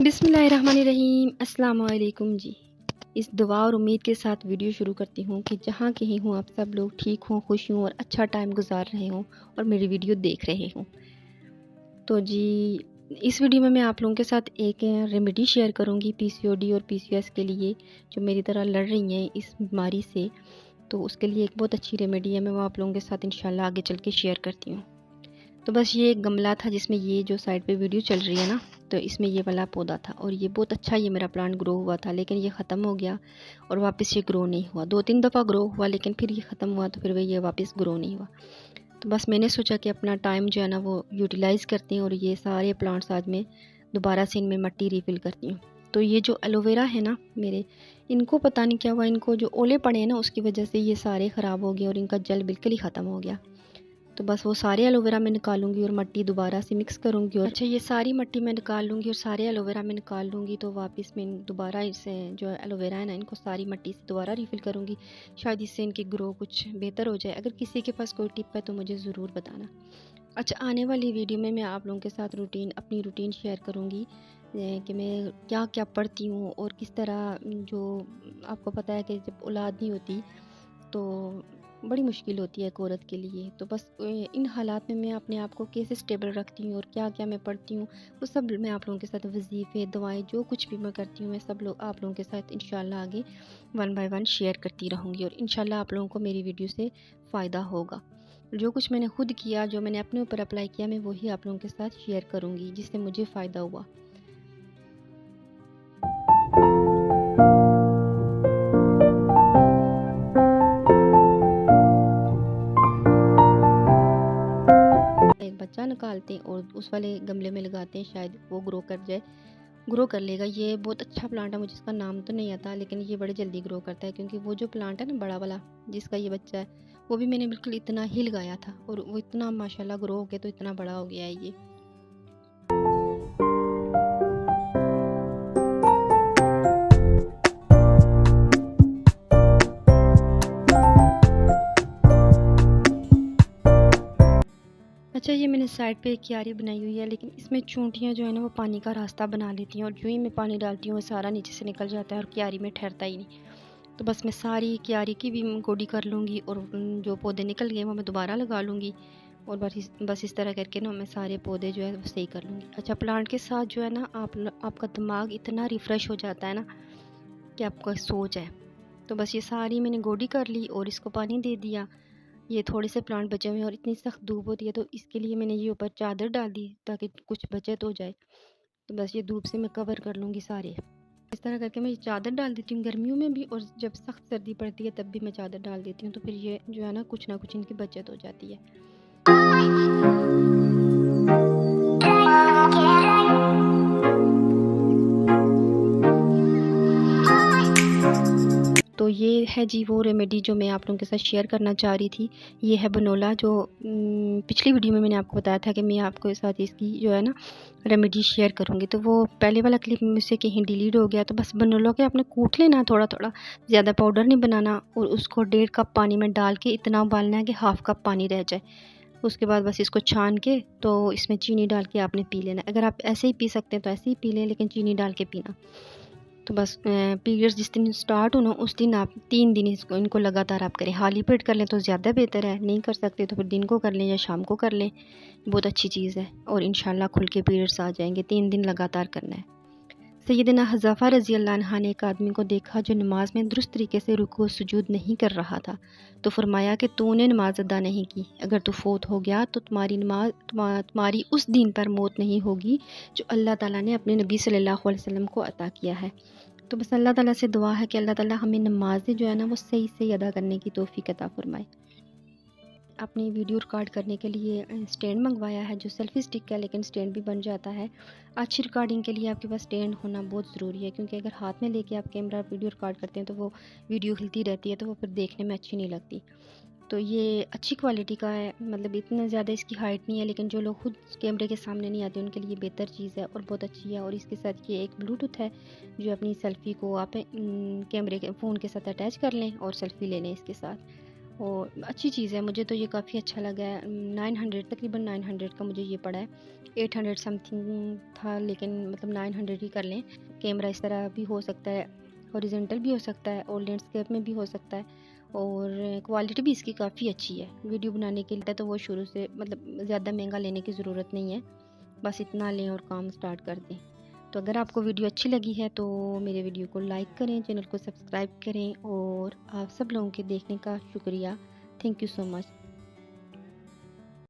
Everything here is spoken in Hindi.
बिस्मिल्लाहिर्रहमानिर्रहीम। अस्सलाम वालेकुम जी। इस दुआ और उम्मीद के साथ वीडियो शुरू करती हूँ कि जहाँ कहीं हों आप सब लोग ठीक हों, खुश हों और अच्छा टाइम गुजार रहे हों और मेरी वीडियो देख रहे हों। तो जी, इस वीडियो में मैं आप लोगों के साथ एक रेमेडी शेयर करूँगी पीसीओडी और पीसीओएस के लिए, जो मेरी तरह लड़ रही हैं इस बीमारी से। तो उसके लिए एक बहुत अच्छी रेमेडी है, मैं वो आप लोगों के साथ इंशाल्लाह आगे चल के शेयर करती हूँ। तो बस ये एक गमला था जिसमें ये जो साइड पे वीडियो चल रही है ना, तो इसमें ये वाला पौधा था और ये बहुत अच्छा ये मेरा प्लांट ग्रो हुआ था, लेकिन ये ख़त्म हो गया और वापस ये ग्रो नहीं हुआ। 2-3 दफ़ा ग्रो हुआ लेकिन फिर ये ख़त्म हुआ, तो फिर ये वापस ग्रो नहीं हुआ। तो बस मैंने सोचा कि अपना टाइम जो है ना वो यूटिलाइज़ करती हूँ और ये सारे प्लांट्स आज मैं दोबारा से इनमें मिट्टी रिफ़िल करती हूँ। तो ये जो एलोवेरा है ना मेरे, इनको पता नहीं क्या हुआ, इनको जो ओले पड़े हैं ना उसकी वजह से ये सारे ख़राब हो गए और इनका जल बिल्कुल ही ख़त्म हो गया। तो बस वो सारे एलोवेरा मैं निकालूंगी और मिट्टी दोबारा से मिक्स करूंगी। और अच्छा, ये सारी मिट्टी मैं निकाल लूँगी और सारे एलोवेरा मैं निकाल लूँगी, तो वापस मैं दोबारा इसे जो एलोवेरा है ना इनको सारी मिट्टी से दोबारा रिफ़िल करूँगी। शायद इससे इनकी ग्रो कुछ बेहतर हो जाए। अगर किसी के पास कोई टिप है तो मुझे ज़रूर बताना। अच्छा, आने वाली वीडियो में मैं आप लोगों के साथ अपनी रूटीन शेयर करूँगी कि मैं क्या क्या पढ़ती हूँ और किस तरह, जो आपको पता है कि जब औलाद नहीं होती तो बड़ी मुश्किल होती है एक औरत के लिए। तो बस इन हालात में मैं अपने आप को कैसे स्टेबल रखती हूँ और क्या-क्या मैं पढ़ती हूँ, वो सब मैं आप लोगों के साथ वज़ीफ़े, दुआएँ जो कुछ भी मैं करती हूँ, मैं सब लोग आप लोगों के साथ इंशाल्लाह आगे वन बाय वन शेयर करती रहूँगी और इंशाल्लाह आप लोगों को मेरी वीडियो से फ़ायदा होगा। जो कुछ मैंने खुद किया, जो मैंने अपने ऊपर अप्लाई किया, मैं वही आप लोगों के साथ शेयर करूँगी जिससे मुझे फ़ायदा हुआ। एक बच्चा निकालते हैं और उस वाले गमले में लगाते हैं, शायद वो ग्रो कर जाए, ग्रो कर लेगा। ये बहुत अच्छा प्लांट है, मुझे इसका नाम तो नहीं आता, लेकिन ये बड़े जल्दी ग्रो करता है। क्योंकि वो जो प्लांट है ना बड़ा वाला जिसका ये बच्चा है, वो भी मैंने बिल्कुल इतना ही लगाया था और वो इतना माशाल्लाह ग्रो हो गया, तो इतना बड़ा हो गया है ये। अच्छा, ये मैंने साइड पे एक क्यारी बनाई हुई है, लेकिन इसमें चूंटियाँ जो है ना वो पानी का रास्ता बना लेती हैं और जो ही मैं पानी डालती हूँ वो सारा नीचे से निकल जाता है और क्यारी में ठहरता ही नहीं। तो बस मैं सारी क्यारी की भी गोडी कर लूँगी और जो पौधे निकल गए वो मैं दोबारा लगा लूँगी और बस इस तरह करके ना मैं सारे पौधे जो है वो सही कर लूँगी। अच्छा, प्लांट के साथ जो है ना आपका दिमाग इतना रिफ़्रेश हो जाता है ना कि आपका सोच है। तो बस ये सारी मैंने गोडी कर ली और इसको पानी दे दिया। ये थोड़े से प्लांट बचे हुए हैं और इतनी सख्त धूप होती है, तो इसके लिए मैंने ये ऊपर चादर डाल दी ताकि कुछ बचत हो जाए। तो बस ये धूप से मैं कवर कर लूँगी सारे। इस तरह करके मैं ये चादर डाल देती हूँ गर्मियों में भी, और जब सख्त सर्दी पड़ती है तब भी मैं चादर डाल देती हूँ, तो फिर ये जो है ना कुछ इनकी बचत हो जाती है। तो ये है जी वो रेमेडी जो मैं आप लोगों के साथ शेयर करना चाह रही थी। ये है बनोला, जो पिछली वीडियो में मैंने आपको बताया था कि मैं आपको साथ इसकी जो है ना रेमेडी शेयर करूँगी। तो वो पहले वाला क्लिप मुझसे कहीं डिलीट हो गया। तो बस बनोला के आपने कूट लेना थोड़ा-थोड़ा, ज़्यादा पाउडर नहीं बनाना, और उसको 1.5 कप पानी में डाल के इतना उबालना है कि हाफ़ कप पानी रह जाए। उसके बाद बस इसको छान के तो इसमें चीनी डाल के आपने पी लेना। अगर आप ऐसे ही पी सकते हैं तो ऐसे ही पी लें, लेकिन चीनी डाल के पीना। तो बस पीरियड्स जिस दिन स्टार्ट हो ना उस दिन आप 3 दिन इनको लगातार आप करें। खाली पेट कर लें तो ज़्यादा बेहतर है, नहीं कर सकते तो फिर दिन को कर लें या शाम को कर लें, बहुत अच्छी चीज़ है और इंशाल्लाह खुल के पीरियड्स आ जाएंगे। 3 दिन लगातार करना है। सैयदना हज़ाफ़ा रज़ी अल्लाह अन्हा ने एक आदमी को देखा जो नमाज में दुरुस्त तरीके से रुकू सुजूद नहीं कर रहा था, तो फरमाया कि तूने नमाज अदा नहीं की। अगर तू फोत हो गया तो तुम्हारी उस दिन पर मौत नहीं होगी जो अल्लाह ताला ने अपने नबी सल्लल्लाहु अलैहि वसल्लम को अता किया है। तो बस अल्लाह ताला से दुआ है कि अल्लाह ताला हमें नमाज़ें जो है ना वो सही सही अदा करने की तौफ़ीक अता फ़रमाए। अपनी वीडियो रिकॉर्ड करने के लिए स्टैंड मंगवाया है जो सेल्फ़ी स्टिक है, लेकिन स्टैंड भी बन जाता है। अच्छी रिकॉर्डिंग के लिए आपके पास स्टैंड होना बहुत ज़रूरी है, क्योंकि अगर हाथ में लेके आप कैमरा वीडियो रिकॉर्ड करते हैं तो वो वीडियो हिलती रहती है, तो वो फिर देखने में अच्छी नहीं लगती। तो ये अच्छी क्वालिटी का है, मतलब इतना ज़्यादा इसकी हाइट नहीं है, लेकिन जो लोग खुद कैमरे के सामने नहीं आते उनके लिए बेहतर चीज़ है और बहुत अच्छी है। और इसके साथ ये एक ब्लूटूथ है जो अपनी सेल्फ़ी को आप कैमरे के फ़ोन के साथ अटैच कर लें और सेल्फ़ी ले लें इसके साथ। और अच्छी चीज़ है, मुझे तो ये काफ़ी अच्छा लगा है। 900 तकरीबन 900 का मुझे ये पड़ा है। 800 समथिंग था, लेकिन मतलब 900 ही कर लें। कैमरा इस तरह भी हो सकता है, हॉरिजॉन्टल भी हो सकता है और लैंडस्केप में भी हो सकता है, और क्वालिटी भी इसकी काफ़ी अच्छी है। वीडियो बनाने के लिए तो वो शुरू से मतलब ज़्यादा महंगा लेने की ज़रूरत नहीं है, बस इतना लें और काम स्टार्ट कर दें। तो अगर आपको वीडियो अच्छी लगी है तो मेरे वीडियो को लाइक करें, चैनल को सब्सक्राइब करें, और आप सब लोगों के देखने का शुक्रिया। Thank you so much.